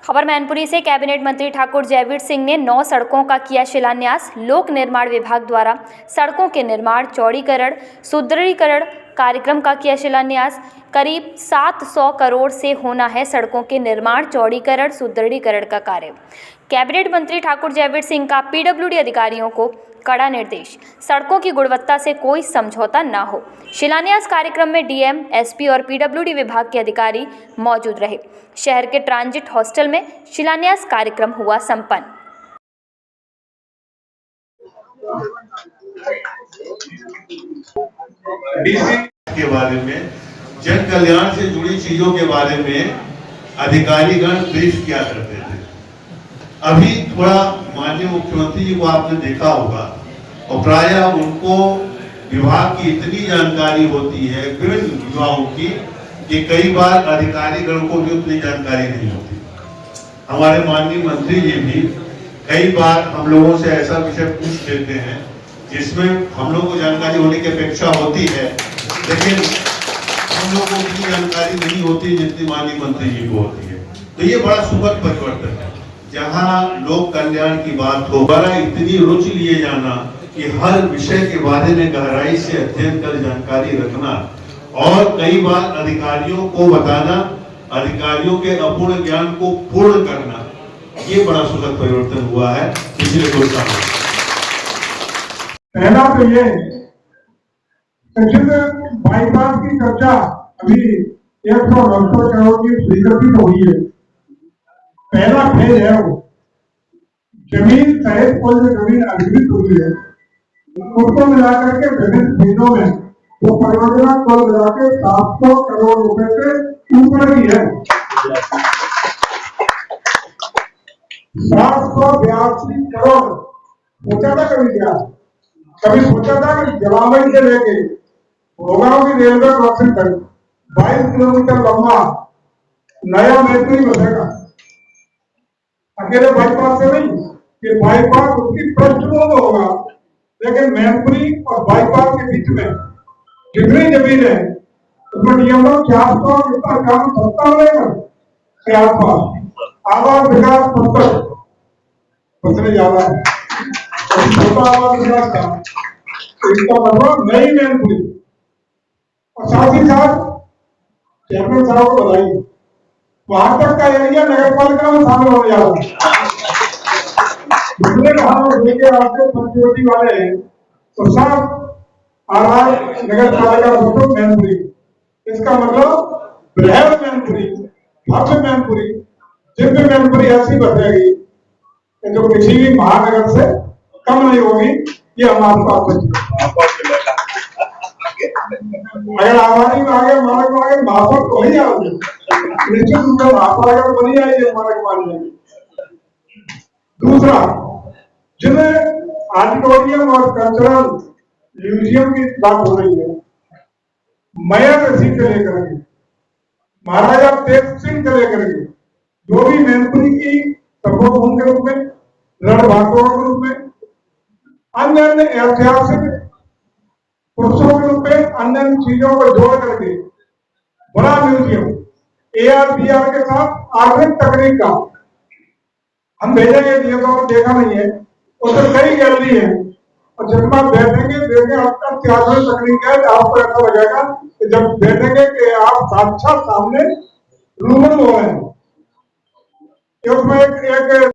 खबर मैनपुरी से। कैबिनेट मंत्री ठाकुर जयवीर सिंह ने 9 सड़कों का किया शिलान्यास। लोक निर्माण विभाग द्वारा सड़कों के निर्माण, चौड़ीकरण, सुदृढ़ीकरण कार्यक्रम का किया शिलान्यास। करीब 700 करोड़ से होना है सड़कों के निर्माण, चौड़ीकरण, सुदृढ़ीकरण का कार्य। कैबिनेट मंत्री ठाकुर जयवीर सिंह का पीडब्ल्यूडी अधिकारियों को कड़ा निर्देश, सड़कों की गुणवत्ता से कोई समझौता न हो। शिलान्यास कार्यक्रम में डीएम, एसपी और पीडब्ल्यूडी विभाग के अधिकारी मौजूद रहे। शहर के ट्रांजिट हॉस्टल में शिलान्यास कार्यक्रम हुआ संपन्न। के बारे में, जन कल्याण से जुड़ी चीजों के बारे में अधिकारीगण ब्रीफ किया करते थे। अभी थोड़ा माननीय मुख्यमंत्री जी को आपने देखा होगा और प्रायः उनको विभाग की इतनी जानकारी होती है विभिन्न विभागों की कि कई बार अधिकारीगण को भी उतनी जानकारी नहीं होती। हमारे माननीय मंत्री जी भी कई बार हम लोगों से ऐसा विषय पूछ लेते हैं जिसमें हम लोगों को जानकारी होने की अपेक्षा होती है, लेकिन हम लोगों को उतनी जानकारी नहीं होती जितनी माननीय मंत्री जी को होती है। तो ये बड़ा सुखद परिवर्तन है। जहाँ लोक कल्याण की बात हो, बड़ा इतनी रुचि लिए जाना कि हर विषय के बारे में गहराई से अध्ययन कर जानकारी रखना और कई बार अधिकारियों को बताना, अधिकारियों के अपूर्ण ज्ञान को पूर्ण करना, ये बड़ा सुखद परिवर्तन हुआ है पिछले 2 सालों में। पहला तो ये बाईपास की चर्चा अभी 169 करोड़ की स्वीकृति हुई है। पहला फेज है वो जमीन सहित कोई जो जमीन अधिकृत हुई है उसको मिलाकर के विभिन्न फेजों में वो परियोजना कुल मिला के 700 करोड़ रुपए से ऊपर की है। 782 करोड़ सोचा था कभी सोचा था कि जलावन से लेके भोगांव की रेलवे क्रॉसिंग तक 22 किलोमीटर लंबा नया मैत्री बनेगा। अकेले बाईपास से नहीं, कि बाईपास उसकी पृष्ठभूमि में होगा, लेकिन मैनपुरी और बाईपास के बीच में जितनी जमीन है उसमें नियम 400 कितना काम सस्ता रहेगा के आसपास। आवास विकास 70 उसने ज्यादा है, छोटा आवास विकास का इसका मतलब नई मैनपुरी। और साथ ही साथ चेयरमैन साहब को बधाई, वहां तक का एरिया नगर पालिका में शामिल हो जा रहा है। दूसरे कहा लेके आपके पंचायती वाले हैं तो सब आधार नगर पालिका फोटो मैनपुरी, इसका मतलब बृहद मैनपुरी, भव्य मैनपुरी, दिव्य मैनपुरी ऐसी बचेगी जो किसी भी महानगर से कम नहीं होगी। ये हम आपको अगर आबादी में आगे मानक में आगे माफक तो नहीं आओगे, निश्चित रूप से महापालिका बनी आएगी मानक मान जाएगी। दूसरा, जिन्हें ऑडिटोरियम और कल्चरल म्यूजियम की बात हो रही है, मयर ऋषि से लेकर के महाराजा तेज सिंह से लेकर के जो भी मैनपुरी की तपोवन के रूप में, रणभाटों के रूप में, अन्य अन्य ऐतिहासिक पुरुषों के रूप में अन्य चीजों को जोड़ करके बड़ा म्यूजियम AR/BR के साथ आधुनिक तकनीक का हम भेजेंगे। देखा नहीं है, उसमें कई गैलरी है और जब आप बैठेंगे देखेंगे आपका अत्याधुनिक तकनीक है। आपको ऐसा लगेगा कि जब बैठेंगे कि आप साक्षात सामने रूबरू हो रहे हैं। उसमें एक